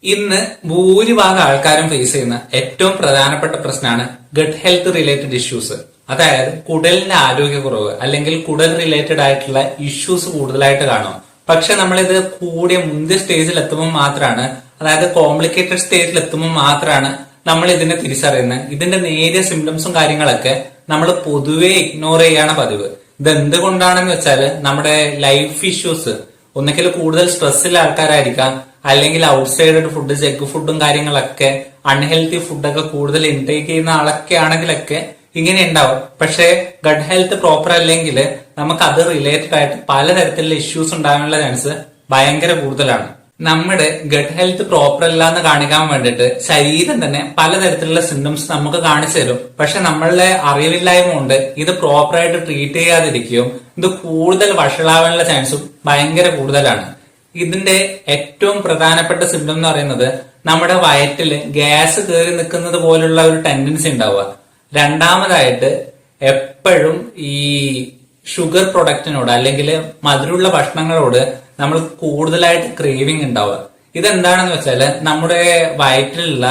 ഇന്ന് ഭൂരിഭാഗം ആൾക്കാരും ഫേസ് ചെയ്യുന്ന ഏറ്റവും പ്രധാനപ്പെട്ട പ്രശ്നമാണ് ഗട്ട് ഹെൽത്ത് റിലേറ്റഡ് ഇഷ്യൂസ്. അതായത് കുടലിന്റെ ആരോഗ്യക്കുറവ് അല്ലെങ്കിൽ കുടൽ റിലേറ്റഡ് ആയിട്ടുള്ള ഇഷ്യൂസ് കൂടുതലായിട്ട് കാണും. പക്ഷെ നമ്മളിത് കൂടിയ മുന്തിയ സ്റ്റേജിൽ എത്തുമ്പോൾ മാത്രമാണ്, അതായത് കോംപ്ലിക്കേറ്റഡ് സ്റ്റേജിൽ എത്തുമ്പോൾ മാത്രമാണ് നമ്മൾ ഇതിനെ തിരിച്ചറിയുന്നത്. ഇതിന്റെ നേരിയ സിംറ്റംസും കാര്യങ്ങളൊക്കെ നമ്മൾ പൊതുവെ ഇഗ്നോർ ചെയ്യാണ് പതിവ്. ഇത് എന്തുകൊണ്ടാണെന്ന് വെച്ചാല് നമ്മുടെ ലൈഫ് ഇഷ്യൂസ്, ഒന്നെങ്കിൽ കൂടുതൽ സ്ട്രെസ്സിലെ ആൾക്കാരായിരിക്കാം, അല്ലെങ്കിൽ ഔട്ട്സൈഡ് ഫുഡ്, ജങ്ക് ഫുഡും കാര്യങ്ങളൊക്കെ, അൺഹെൽത്തി ഫുഡൊക്കെ കൂടുതൽ ഇൻടേക്ക് ചെയ്യുന്ന ആളൊക്കെ ആണെങ്കിലൊക്കെ ഇങ്ങനെ ഉണ്ടാവും. പക്ഷെ ഗട്ട് ഹെൽത്ത് പ്രോപ്പർ അല്ലെങ്കിൽ നമുക്ക് അത് റിലേറ്റഡ് ആയിട്ട് പലതരത്തിലുള്ള ഇഷ്യൂസ് ഉണ്ടാകാനുള്ള ചാൻസ് ഭയങ്കര കൂടുതലാണ്. നമ്മുടെ ഗട്ട് ഹെൽത്ത് പ്രോപ്പർ അല്ല എന്ന് കാണിക്കാൻ വേണ്ടിയിട്ട് ശരീരം തന്നെ പലതരത്തിലുള്ള സിംറ്റംസ് നമുക്ക് കാണിച്ചു തരും. പക്ഷെ നമ്മളുടെ അറിവില്ലായ്മ കൊണ്ട് ഇത് പ്രോപ്പറായിട്ട് ട്രീറ്റ് ചെയ്യാതിരിക്കുകയും ഇത് കൂടുതൽ വഷളാവാനുള്ള ചാൻസും ഭയങ്കര കൂടുതലാണ്. ഇതിന്റെ ഏറ്റവും പ്രധാനപ്പെട്ട സിംറ്റം എന്ന് പറയുന്നത് നമ്മുടെ വയറ്റില് ഗ്യാസ് കയറി നിൽക്കുന്നത് പോലുള്ള ഒരു ടെൻഡൻസി ഉണ്ടാവുക. രണ്ടാമതായിട്ട് എപ്പോഴും ഈ ഷുഗർ പ്രൊഡക്റ്റിനോട് അല്ലെങ്കിൽ മധുരമുള്ള ഭക്ഷണങ്ങളോട് നമ്മൾ കൂടുതലായിട്ട് ക്രേവിംഗ് ഉണ്ടാവുക. ഇതെന്താണെന്ന് വെച്ചാല് നമ്മുടെ വയറ്റിലുള്ള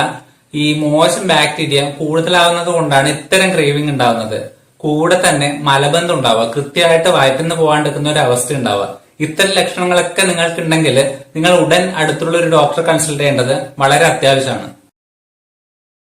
ഈ മോശം ബാക്ടീരിയ കൂടുതലാവുന്നത് കൊണ്ടാണ് ഇത്തരം ക്രേവിംഗ് ഉണ്ടാവുന്നത്. കൂടെ തന്നെ മലബന്ധം ഉണ്ടാവുക, കൃത്യമായിട്ട് വയറ്റിൽ നിന്ന് പോകാണ്ടിരിക്കുന്ന ഒരു അവസ്ഥ ഉണ്ടാവുക. ഇത്തരം ലക്ഷണങ്ങളൊക്കെ നിങ്ങൾക്കുണ്ടെങ്കിൽ നിങ്ങൾ ഉടൻ അടുത്തുള്ള ഒരു ഡോക്ടറെ കൺസൾട്ട് ചെയ്യേണ്ടത് വളരെ അത്യാവശ്യമാണ്.